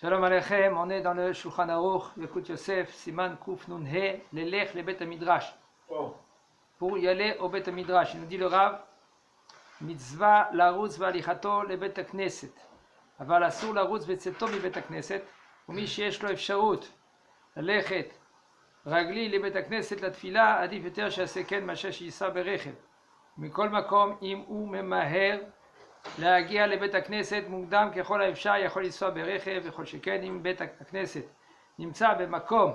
Shalom Aleichem, on est dans le Shulchan Aruch, Yekut Yosef, Siman Kuf Nun He, Lelech le Bet Midrash. Pour y aller au Bet Midrash, il nous dit le Rav, Mitzvah larutz v'alichato le Bet Knesset. אבל אסור לרוץ בצאתו מבית הכנסת, ומי שיש לו אפשרות ללכת רגלי לבית הכנסת לתפילה, עדיף יותר שיעשה כן מאשר שייסע ברכב. מכל מקום, אם הוא ממהר להגיע לבית הכנסת מוקדם ככל האפשר, יכול לנסוע ברכב, וכל שכן אם בית הכנסת נמצא במקום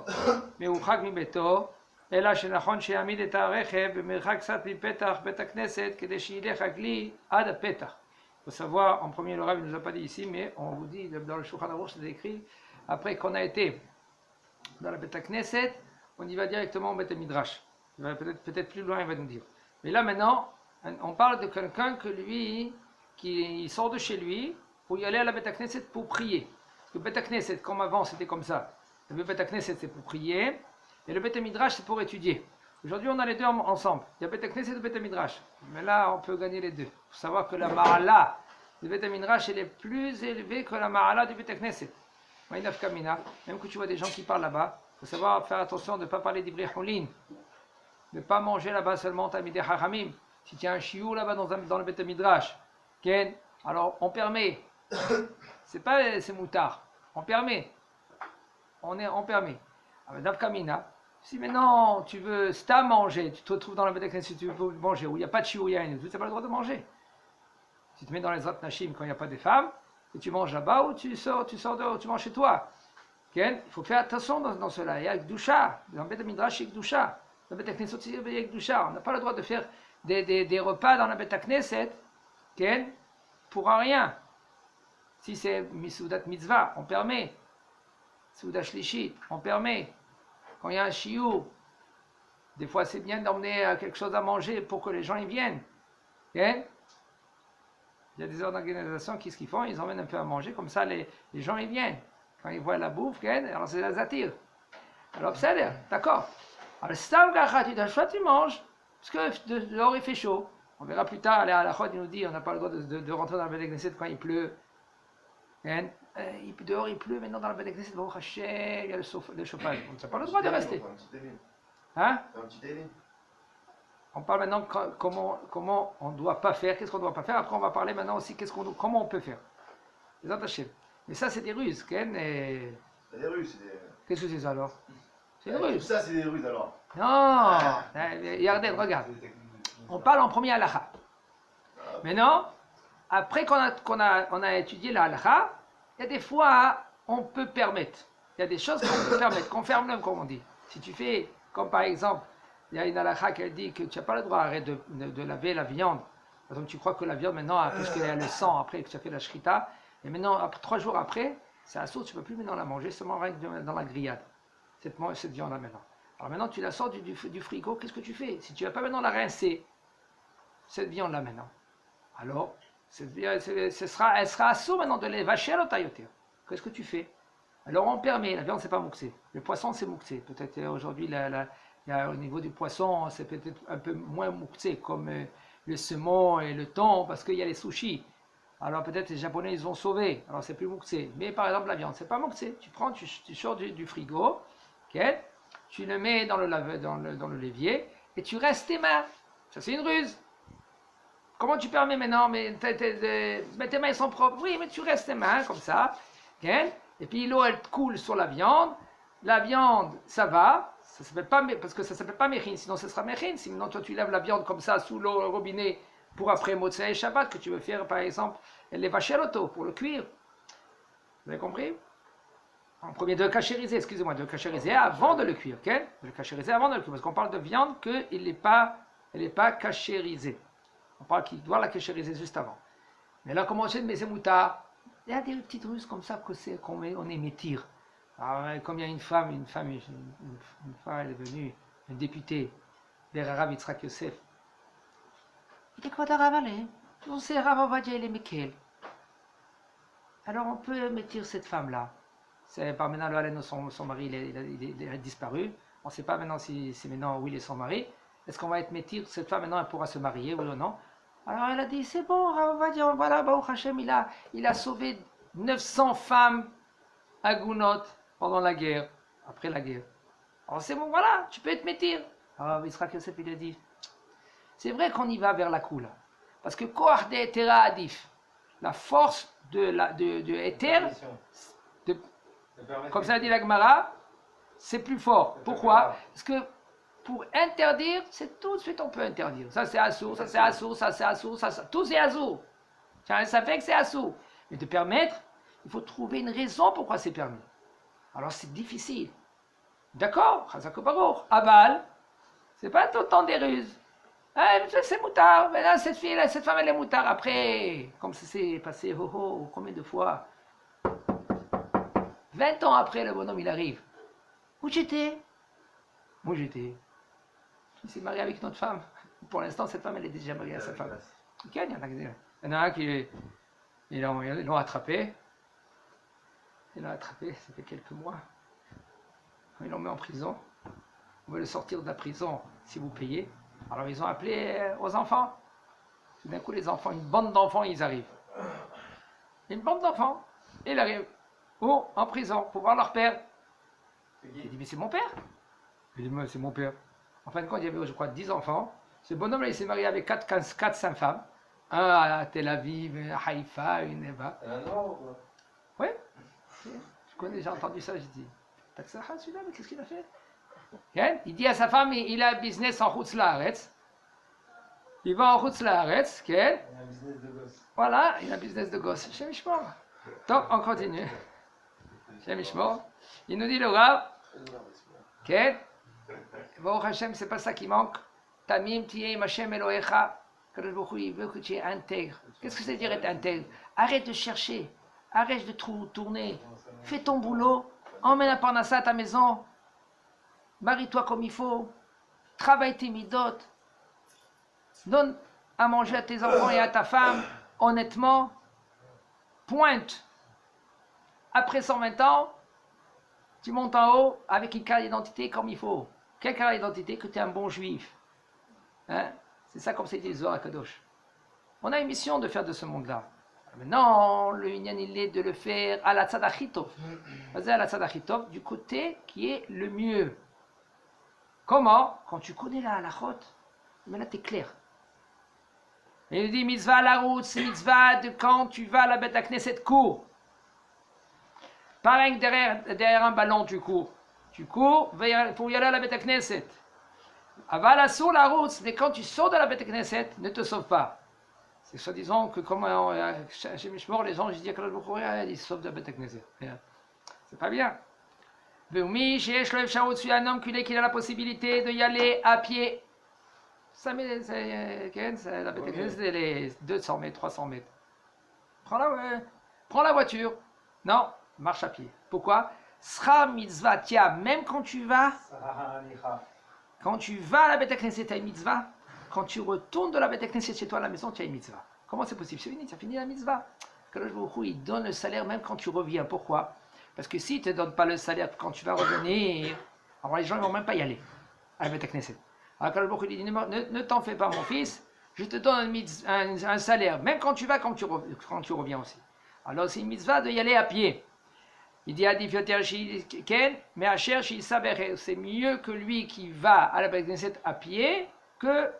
מרוחק מביתו, אלא שנכון שיעמיד את הרכב במרחק קצת מפתח בית הכנסת כדי שילך רגלי עד הפתח. Il faut savoir, en premier, le Rav ne nous a pas dit ici, mais on vous dit dans le Shulchan Aruch, c'est écrit, après qu'on a été dans la Bet Knesset, on y va directement au Bet Midrash. Peut-être plus loin, il va nous dire. Mais là maintenant, on parle de quelqu'un que lui, qui sort de chez lui pour y aller à la Bet Knesset pour prier. Parce que Bet Knesset, comme avant, c'était comme ça. Le Bet Knesset, c'est pour prier, et le Bet Midrash, c'est pour étudier. Aujourd'hui, on a les deux ensemble. Il y a Bet Knesset et Bet Midrash. Mais là, on peut gagner les deux. Il faut savoir que la Ma'ala du Bet Midrash, elle est plus élevée que la Ma'ala du Bet Knesset. Maïnaf Kamina, même que tu vois des gens qui parlent là-bas, il faut savoir faire attention de ne pas parler d'Ibré Houlin, de ne pas manger là-bas seulement Tamidei Chachamim. Si tu as un shiur là-bas dans le Bet Midrash, alors on permet. C'est moutard. On permet. On permet. Maïnaf Kamina. Si maintenant tu veux stam manger, tu te retrouves dans la Bet Knesset, tu veux manger, où il n'y a pas de shiur, il n'y a rien, tu n'as pas le droit de manger. Si tu te mets dans les Zot Nashim quand il n'y a pas de femmes, et tu manges là-bas, ou tu sors dehors, tu manges chez toi. Il faut faire attention dans cela. Il y a Gdusha. Dans le Bet Midrash, il y a Gdusha. Dans le Bet Knesset aussi, il y a Gdusha. On n'a pas le droit de faire des repas dans la Bet Knesset pour rien. Si c'est Misoudat Mitzvah, on permet. Souda Shlishit, on permet. Quand il y a un shiur, des fois c'est bien d'emmener quelque chose à manger pour que les gens y viennent. Il y a des organisations qui, ce qu'ils font, ils emmènent un peu à manger, comme ça les gens y viennent. Quand ils voient la bouffe, alors c'est la attire. Alors ça d'accord. Alors Stam Gacha, tu t'achètes, tu manges, parce que dehors il fait chaud. On verra plus tard, à la Chod, il nous dit on n'a pas le droit de rentrer dans la Bet Knesset quand il pleut. Dehors il pleut, maintenant dans la Bet Knesset, Baruch Hashem, il y a le chauffage. On n'a pas le droit de rester. Hein? On parle maintenant comment on ne doit pas faire, qu'est-ce qu'on ne doit pas faire. Après, on va parler maintenant aussi comment on peut faire. Les attachés. Mais ça, c'est des ruses. C'est des ruses. Qu'est-ce que c'est ça alors? C'est une ruse. Tout ça, c'est des ruses alors. Non. Yarden, regarde. On parle en premier halakha. Maintenant, après qu'on a étudié la halakha, il y a des fois, on peut permettre. Il y a des choses qu'on peut permettre, qu'on ferme l'homme, comme on dit. Si tu fais, comme par exemple, il y a une halakha qui dit que tu n'as pas le droit de laver la viande. Par exemple, tu crois que la viande, maintenant, puisqu'il y a le sang, après que tu as fait la shrita, et maintenant, 3 jours après, c'est à sourd, tu ne peux plus maintenant la manger, seulement dans la grillade, cette viande-là maintenant. Alors maintenant, tu la sors du frigo, qu'est-ce que tu fais? Si tu ne vas pas maintenant la rincer, cette viande-là maintenant, alors, elle sera à sourd maintenant de les vacher au tailloter. Qu'est-ce que tu fais? Alors on permet, la viande c'est pas mouxé, le poisson c'est mouxé. Peut-être aujourd'hui, au niveau du poisson, c'est peut-être un peu moins mouxé, comme le saumon et le thon, parce qu'il y a les sushis. Alors peut-être les Japonais ils ont sauvé, alors c'est plus mouxé. Mais par exemple la viande, c'est pas mouxé. Tu prends, tu sors du frigo, tu le mets dans le l'évier et tu restes tes mains. Ça c'est une ruse. Comment tu permets maintenant? Mais tes mains sont propres. Oui, mais tu restes tes mains comme ça. Et puis l'eau elle coule sur la viande. La viande, ça va. Ça s'appelle pas, parce que ça s'appelle pas mechin, sinon ce sera mechin. Si maintenant toi tu lèves la viande comme ça sous l'eau au robinet pour après Motsei et Shabbat, que tu veux faire par exemple les vacheroto pour le cuire. Vous avez compris? En premier, de le cachériser, excusez-moi, de le cachériser avant de le cuire, De le cachériser avant de le cuire, parce qu'on parle de viande qu'elle n'est pas cachérisée. On parle qu'il doit la cachériser juste avant. Mais là, comment on sait de mes moutard? Il y a des petites ruses comme ça qu'on est métir. Alors, comme il y a une femme, elle est venue, une députée, vers Rav Yitzhak Yosef. Il dit quoi d'Aravalé? On sait Rav Ovadia il est Mekel. Alors on peut métir cette femme-là. C'est par maintenant le Halen, son mari il est disparu. On ne sait pas maintenant si c'est maintenant où il est son mari. Est-ce qu'on va être métir? Cette femme maintenant elle pourra se marier, oui ou non? Alors elle a dit c'est bon, Rav Ovadia, voilà, Baruch Hashem, il a sauvé 900 femmes agunot, pendant la guerre, après la guerre. Alors c'est bon, voilà, tu peux être métir. Ah, Yitzhak Yosef, il a dit, c'est vrai qu'on y va vers la coula. Parce que Koach de Etera Adif, la force de Ether, comme ça dit la Gemara, c'est plus fort. Pourquoi? Parce que pour interdire, c'est tout de suite on peut interdire. Ça c'est assourd, ça c'est assourd, ça c'est assourd, ça, tout c'est assourd. Ça fait que c'est assourd. Mais de permettre, il faut trouver une raison pourquoi c'est permis. Alors c'est difficile. D'accord, Chazak Baruch. Aval, c'est pas tout le temps des ruses. C'est moutard. Mais là, cette femme, elle est moutard. Après, comme ça s'est passé, combien de fois 20 ans après, le bonhomme, il arrive. Où j'étais? Où j'étais? Il s'est marié avec notre femme. Pour l'instant, cette femme, elle est déjà mariée à sa femme. Il y en a un qui ils l'ont attrapé. Ils l'ont attrapé, ça fait quelques mois. Ils l'ont mis en prison. On veut le sortir de la prison si vous payez. Alors ils ont appelé aux enfants. Tout d'un coup, les enfants, une bande d'enfants, ils arrivent. Une bande d'enfants. Ils arrivent. Où? En prison, pour voir leur père. Il dit, mais c'est mon père. Il dit, mais c'est mon père. En fin de compte, il y avait, je crois, 10 enfants. Ce bonhomme-là, il s'est marié avec 4-5 femmes. Un à Tel Aviv, une à Haïfa, une Eva. Oui. Je connais, j'ai entendu ça, j'ai dit, t'as que ça, celui-là, mais qu'est-ce qu'il a fait? Il dit à sa femme, il a un business en Chutz Laaretz. Il va en Chutz Laaretz. Il a un business de gosse. Voilà, il a un business de gosse. Shem Ishmor. Donc, on continue. Shem Ishmor. Il nous dit le Rav. Baruch Hashem, c'est pas ça qui manque. Tamim tiyeh Hashem Elohecha. Kadosh Baruch Hu, il veut que tu es intègre. Qu'est-ce que ça veut dire être intègre? Arrête de chercher. Arrête de tourner. Fais ton boulot. Emmène la parnassa à ta maison. Marie-toi comme il faut, travaille tes midot, donne à manger à tes enfants et à ta femme, honnêtement, pointe. Après 120 ans, tu montes en haut avec une carte d'identité comme il faut. Quelle carte d'identité? Que tu es un bon juif. Hein? C'est ça comme c'est dit Zohar Kadosh. On a une mission de faire de ce monde-là. Maintenant, le Inyan, il est de le faire à la tzadachitov. Vas-y à la tzadachitov, du côté qui est le mieux. Comment? Quand tu connais la halachot, mais là tu es clair. Et il dit mitzvah à la route, c'est mitzvah de quand tu vas à la Beth Knesset cours. Pareil que derrière un ballon tu cours. Tu cours pour y aller à la Beth Knesset. Aval sur la route, mais quand tu sors de la Beth Knesset, ne te sauve pas. C'est soi-disant que comme chez Mishmor, les gens disent que ils se sauvent de la Beth Knesset. C'est pas bien. Un homme qu'il a la possibilité de y aller à pied. Ça met la Beth Knesset, elle est 200 mètres, 300 mètres. Prends la voiture. Non, marche à pied. Pourquoi? Sra mitzvah, tiens, même quand tu vas à la Beth Knesset, tu as une mitzvah. Quand tu retournes de la Beth Knesset chez toi à la maison, tu as une mitzvah. Comment c'est possible? C'est fini, tu as fini la mitzvah. Kadosh Baruch Hu, il donne le salaire même quand tu reviens. Pourquoi? Parce que s'il ne te donne pas le salaire quand tu vas revenir, alors les gens ne vont même pas y aller à la Beth Knesset. Alors Kadosh Baruch Hu dit, ne t'en fais pas mon fils, je te donne un salaire, même quand tu vas, quand tu reviens aussi. Alors c'est une mitzvah de y aller à pied. Il dit Adif yoter ken, mais Asher shisaber, c'est mieux que lui qui va à la Beth Knesset à pied que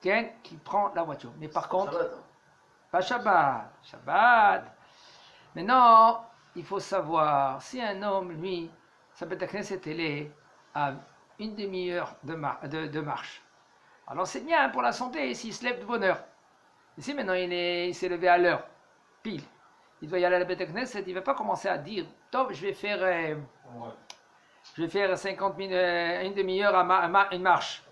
Ken qui prend la voiture. Mais par contre, pas Shabbat. Shabbat. Maintenant, il faut savoir, si un homme, lui, sa Beth Knesset, elle est à une demi-heure de marche. Alors c'est bien pour la santé s'il se lève de bonne heure. Ici maintenant, il s'est levé à l'heure, pile. Il doit y aller à la Beth Knesset, il ne va pas commencer à dire, top, je vais faire 50 minutes, une demi-heure une marche.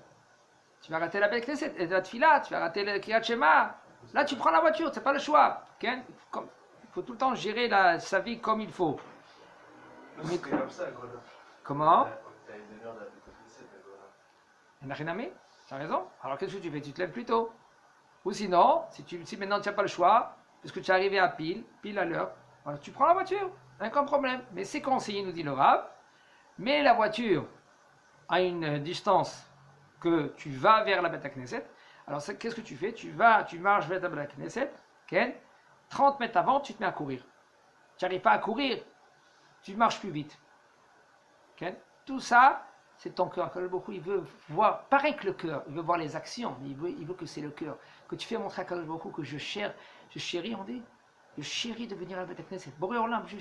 Tu vas rater la Beth Knesset, et la Tfila, tu vas rater le Kriyat Shema. Là, tu prends la voiture, c'est pas le choix. Il faut tout le temps gérer sa vie comme il faut. Mais, comme ça, comment? Il n'a rien à mettre, tu as raison. Alors qu'est-ce que tu fais? Tu te lèves plus tôt. Ou sinon, si maintenant tu n'as pas le choix, parce que tu es arrivé à pile à l'heure, alors tu prends la voiture, aucun problème. Mais c'est conseillé, nous dit le Rav, mais la voiture à une distance que tu vas vers la Beth Knesset. Alors qu'est-ce que tu fais? Tu marches vers la Beth Knesset, 30 mètres avant, tu te mets à courir. Tu n'arrives pas à courir. tu marches plus vite. Okay? Tout ça, c'est ton cœur. Akadosh Baruch Hu, il veut voir, pareil que le cœur, il veut voir les actions, mais il veut que c'est le cœur. Que tu fais montrer à Akadosh Baruch Hu que je chéris, on dit, je chéris de venir à la Beth Knesset. Boré Olam, je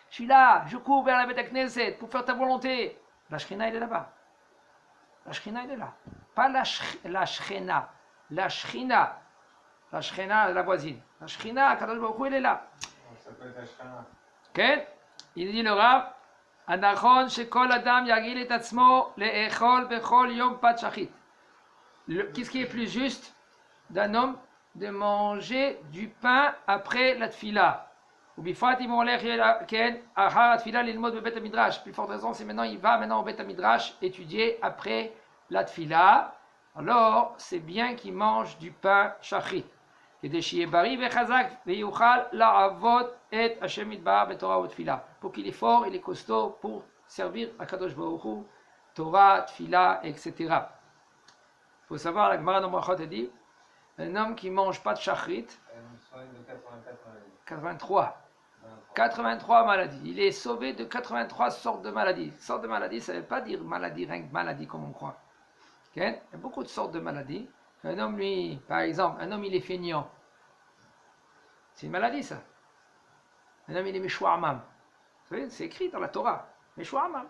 suis là, je cours vers la Beth Knesset pour faire ta volonté. La Shekhinah, elle est là-bas. La Shekhinah, elle est là. Pas la Shekhinah. La Shekhinah. La Shekhinah, la voisine. La Shekhinah, Akadosh Baruch Hu, elle est là. Ça peut être la Shekhinah. Ok? Il dit le Rav, Anachon shekol adam yagil et atzmo le'echol bechol yom pat shachit. Qu'est-ce qui est plus juste d'un homme de manger du pain après la tfila? Ou bifrat im olech ken achar tfila lilmod bebet midrash. Plus forte raison, c'est maintenant il va maintenant au bet midrash étudier après la tfila. Alors c'est bien qu'il mange du pain shachit. Pour qu'il est fort, il est costaud pour servir à Kadosh Baruch Hu, Torah, Tfila, etc. Il faut savoir, la Gemara Brachot dit, un homme qui ne mange pas de shachrit, 83 maladies. Il est sauvé de 83 sortes de maladies. Sortes de maladies, ça ne veut pas dire maladie, rien que maladie comme on croit. Okay? Il y a beaucoup de sortes de maladies. Un homme, lui, par exemple, un homme, il est feignant. C'est une maladie, ça. Un homme, il est Meshouamam. Vous savez, c'est écrit dans la Torah. Meshouamam.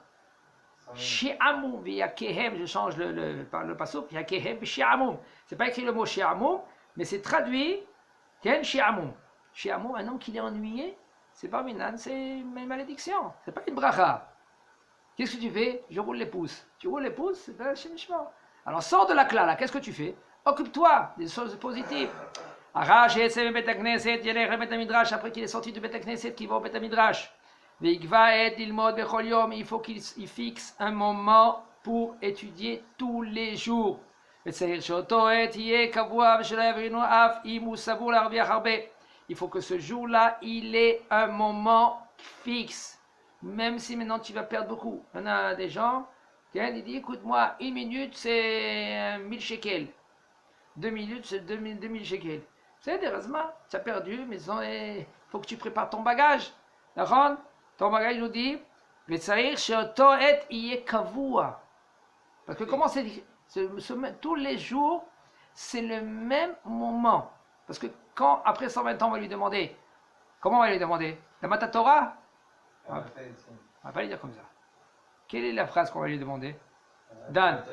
Shi'amum, v'yakehem, je change le passouk, v'yakehem, v'shi'amum. C'est pas écrit le mot shi'amum, mais c'est traduit, tiens, shi'amum. Shi'amum, un homme qui est ennuyé, c'est pas minan, c'est une malédiction. C'est pas une bracha. Qu'est-ce que tu fais? Je roule les pouces. Tu roules les pouces, c'est un shemishma. Alors, sors de la cla, là, qu'est-ce que tu fais? Occupe-toi des choses positives. Après qu'il est sorti du Bet Knesset, qu'il va au Bet Midrash. Il faut qu'il fixe un moment pour étudier tous les jours. Il faut que ce jour-là, il ait un moment fixe. Même si maintenant tu vas perdre beaucoup. Il y en a des gens, il dit, écoute-moi, 1 minute c'est 1000 shekels. 2 minutes c'est 2000 shekels. C'est des razma, tu as perdu, mais il faut que tu prépares ton bagage. D'accord? Ton bagage nous dit, parce que comment c'est tous les jours, c'est le même moment. Parce que quand, après 120 ans, on va lui demander, comment on va lui demander? La Matatora? On ne va pas lui dire comme ça. Quelle est la phrase qu'on va lui demander? Dan.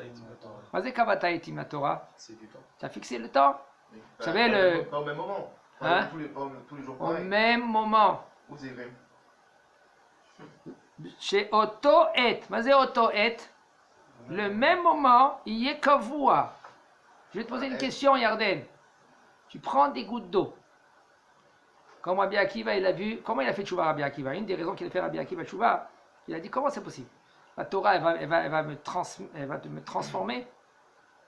Mazé Kavata Itim la Torah. C'est du temps. Tu as fixé le temps? Vous savez, Pas au même moment. Hein? Tous les jours Au pareil. même moment. Où c'est vrai? Chez Otto et. Mazé Otto et. Le même moment, il y est kavua. Je vais te poser une question, Yarden. Tu prends des gouttes d'eau. Comme Rabbi Akiva, il a vu. Comment il a fait Tchouva, Rabbi Akiva? Une des raisons qu'il a fait Rabbi Akiva Tchouva, il a dit comment c'est possible? La Torah, elle va me transformer.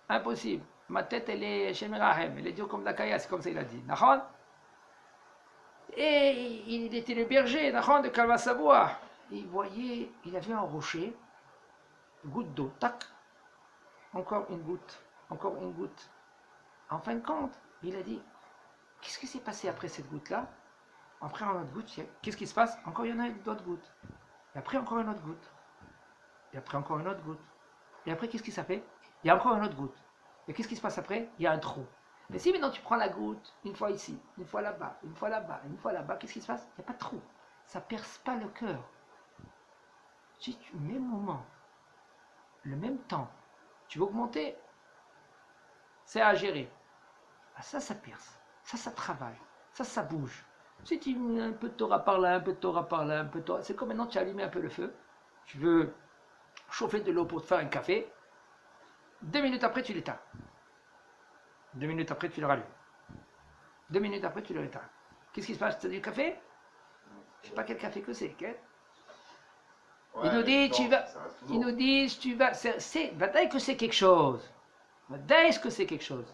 Impossible. Ma tête, elle est chez Merahem. Elle est dure comme Dakaya, c'est comme ça il a dit. Nahon? Et il était le berger, Nahon, de Kalvasavoa. Il voyait, il avait un rocher, une goutte d'eau, tac. Encore une goutte, encore une goutte. En fin de compte, il a dit, qu'est-ce qui s'est passé après cette goutte-là? Après une autre goutte, qu'est-ce qui se passe? Encore il y en a d'autres gouttes. Et après encore une autre goutte. Et après encore une autre goutte. Et après qu'est-ce qui s'est fait? Il y a encore une autre goutte. Et qu'est-ce qui se passe après? Il y a un trou. Mais si maintenant tu prends la goutte, une fois ici, une fois là-bas, une fois là-bas, une fois là-bas, qu'est-ce qui se passe? Il n'y a pas de trou. Ça ne perce pas le cœur. Si tu, même moment, le même temps, tu veux augmenter, c'est à gérer. Ah, ça perce. Ça travaille. Ça bouge. Si tu mets un peu de Torah par là, un peu de Torah par là, un peu de Torah, c'est comme maintenant tu as allumé un peu le feu. Tu veux chauffer de l'eau pour te faire un café. 2 minutes après, tu l'éteins. 2 minutes après, tu le rallumes. 2 minutes après, tu le éteins. Qu'est-ce qui se passe? Tu as du café? Je ne sais pas quel café que c'est. Okay? Ouais, Il nous dit, non, tu vas. ça reste toujours. Ils nous disent, tu vas. Bataille que c'est quelque chose. Bataille que c'est quelque chose.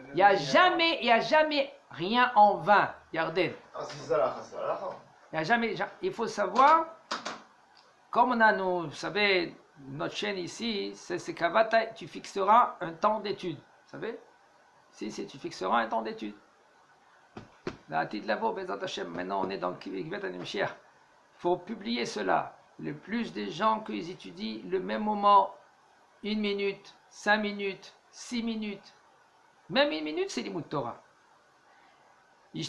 Il n'y a jamais rien en vain. Yarden. Ah, c'est ça la fin. Il y a jamais. Il faut savoir, comme on a, nous, vous savez, notre chaîne ici, c'est Kavata, tu fixeras un temps d'étude. Vous savez? Si tu fixeras un temps d'étude. La petite labo, Bezat Hashem, maintenant on est dans Kivekvet Animchiach. Il faut publier cela. le plus de gens qu'ils étudient le même moment, 1 minute, 5 minutes, 6 minutes, même 1 minute, c'est l'imout Torah. Un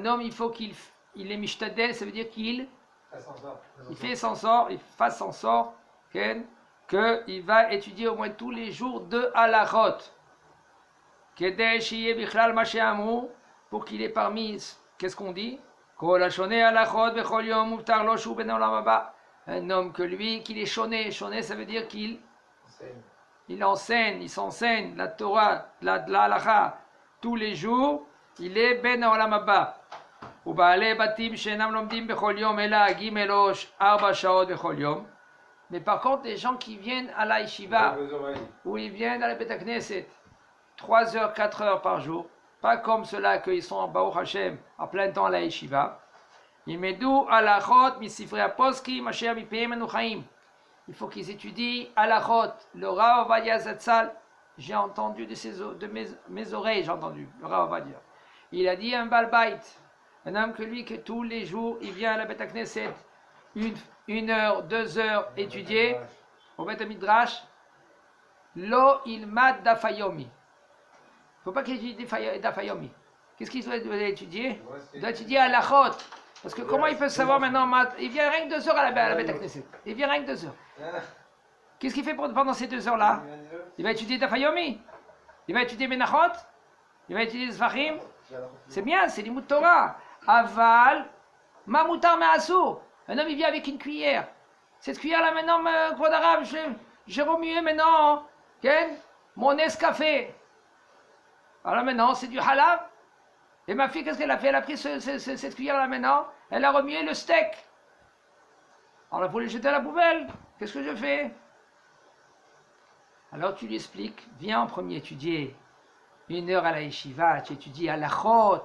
homme, il faut qu'il est mishtadel, ça veut dire qu'il fasse en sorte qu'il va étudier au moins tous les jours 2 halachot. Pour qu'il ait parmi, qu'est-ce qu'on dit? Un homme que lui, qu'il est shoné, ça veut dire qu'il enseigne, il s'enseigne la Torah, la halacha, tous les jours, il est ben olam haba. Mais par contre, les gens qui viennent à la yeshiva, ou ils viennent à la Bet Knesset, 3 heures, 4 heures par jour, pas comme ceux-là qu'ils sont en Baruch Hashem à plein temps à la yeshiva. Il faut qu'ils étudient halachot. Le Rav Ovadia Zatzal, j'ai entendu de mes oreilles, j'ai entendu le Rav Ovadia. Il a dit un balbait, un homme que lui, que tous les jours, il vient à la Bet Knesset, 1 heure, 2 heures étudier au Bet Midrash, lo ilmad dafayomi. Il ne faut pas qu'il étudie dafayomi. Qu'est-ce qu'il doit étudier? Il doit étudier halachot. Parce que comment il peut savoir maintenant? Il vient rien que 2 heures à la Bet Knesset. Il vient rien que 2 heures. Qu'est-ce qu'il fait pendant ces 2 heures-là? Il va étudier dafayomi. Il va étudier menachot. Il va étudier zvachim. C'est bien, c'est l'imout Torah. Aval, ma moutar ma assour. Un homme, il vient avec une cuillère. Cette cuillère-là, maintenant, quoi d'arabe, j'ai remué maintenant, mon escafé. Alors maintenant, c'est du halal. Et ma fille, qu'est-ce qu'elle a fait? Elle a pris cette cuillère-là maintenant, elle a remué le steak. Alors, il faut le jeter à la poubelle. Qu'est-ce que je fais? Alors, tu lui expliques, viens en premier étudier 1 heure à la yeshiva, tu étudies halachot,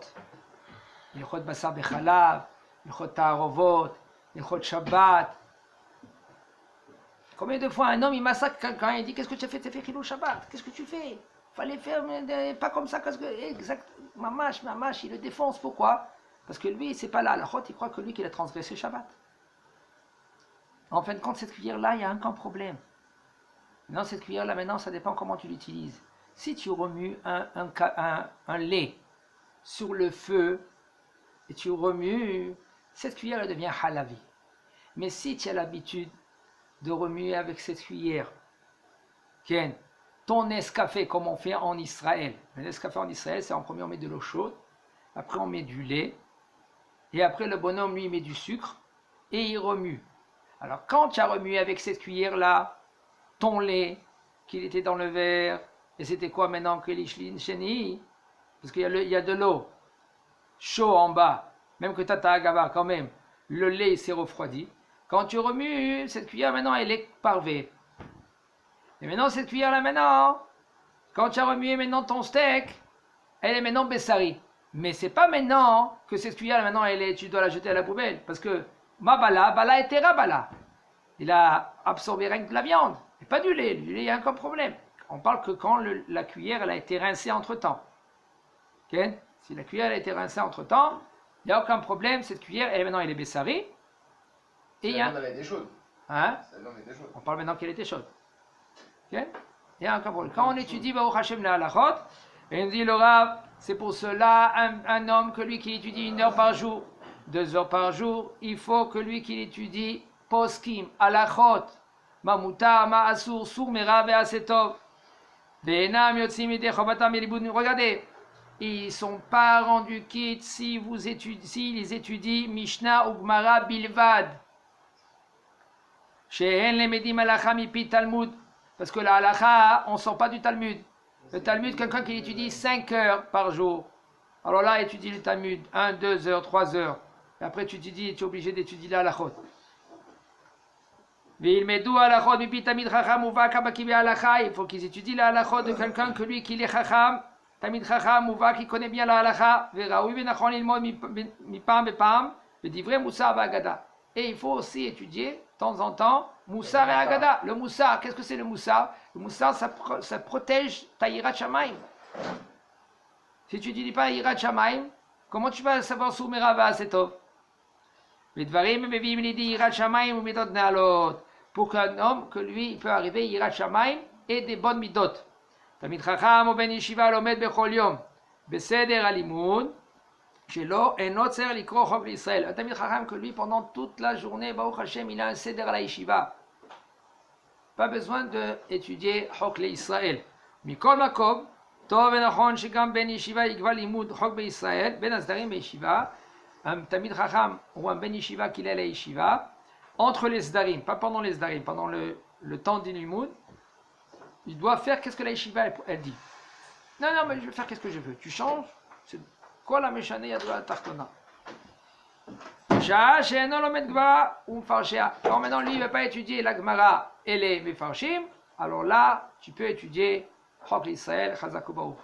Ilchot Basar Bechalav, Ilchot Ta'arovot, Ilchot Shabbat. Combien de fois un homme il massacre quelqu'un, il dit qu'est-ce que tu as fait? Tu as fait Chilou Shabbat, qu'est-ce que tu fais? Fallait faire, mais pas comme ça, parce que, exact, Mamash, il le défonce, pourquoi? Parce que lui, c'est pas là, la il croit que lui qu'il a transgressé Shabbat. En fin de compte, cette cuillère-là, il y a un problème. Maintenant, cette cuillère-là, maintenant, ça dépend comment tu l'utilises. Si tu remues un lait sur le feu, et tu remues, cette cuillère, elle devient halavi. Mais si tu as l'habitude de remuer avec cette cuillère, ton escafé, comme on fait en Israël. Le escafé en Israël, c'est en premier on met de l'eau chaude, après on met du lait, et après le bonhomme lui met du sucre, et il remue. Alors quand tu as remué avec cette cuillère-là, ton lait, qu'il était dans le verre, et c'était quoi maintenant que l'ishlin chéni? Parce qu'il y a de l'eau chaud en bas, même que tata agava quand même, le lait s'est refroidi. Quand tu remues, cette cuillère maintenant elle est parvée. Et maintenant cette cuillère là maintenant, quand tu as remué maintenant ton steak, elle est maintenant bessari. Mais c'est pas maintenant que cette cuillère là maintenant tu dois la jeter à la poubelle. Parce que ma bala était rabala. Il a absorbé rien que de la viande, et pas du lait. Du lait, il y a un problème. On parle que quand la cuillère elle a été rincée entre temps. Okay? Si la cuillère a été rincée entre temps, il n'y a aucun problème, cette cuillère, maintenant elle est bessari. Et il y a... elle était chaude. Hein? Était chaude. On parle maintenant qu'elle était chaude. Okay? Il y a aucun problème. Quand on étudie Baruch Hashem la halachot, et on dit le Rav, c'est pour cela un homme que lui qui étudie 1 heure par jour, 2 heures par jour, il faut que lui qui étudie poskim, halachot, ma mutar, ma asur, sur mera ve asetov. Regardez, ils ne sont pas rendus quittes s'ils étudient Mishnah ou Gemara Bilvad. Parce que la halakha, on ne sort pas du Talmud. Le Talmud, quelqu'un qui étudie 5 heures par jour. Alors là, étudie le Talmud 1, 2 heures, 3 heures. Et après, tu es obligé d'étudier la halachot. Il faut qu'ils étudient la halachot de quelqu'un que lui, qu'il est chacham, tamid chacham, ouva, qui connaît bien la halakha, et il faut aussi étudier, de temps en temps, Moussar et Agada. Le Moussar, qu'est-ce que c'est le Moussar? Le Moussar, ça protège ta Yirat Shamayim. Si tu ne dis pas Yirat Shamayim, comment tu vas savoir Soumera va Asetov? Pour qu'un homme, que lui, il peut arriver Yirat Shamayim et des bonnes midot. Tamid Chacham ou Ben Yeshiva lomed bechol yom beseder alimud shelo eno tzer likro chok l'Israël. Un Tamid Chacham que lui, pendant toute la journée, Baruch Hashem, il a un seder à la yeshiva. Pas besoin d'étudier chok l'Israël. Mikol makom tov enachon shekam Ben Yeshiva yigva limud chok be'Israël ben asdarim be'yeshiva. Un Tamid Chacham ou un Ben Yeshiva qu'il est à la yeshiva, entre les Zdarim, pas pendant les Zdarim, pendant le temps d'Ilimoud, il doit faire qu'est-ce que la yeshiva elle dit. Non, mais je vais faire qu'est-ce que je veux. Tu changes, c'est quoi la méchanée de la tartona. Alors maintenant, lui, il ne va pas étudier la Gemara et les Mefarshim. Alors là, tu peux étudier Chok l'Israël, Chazak u'Baruch.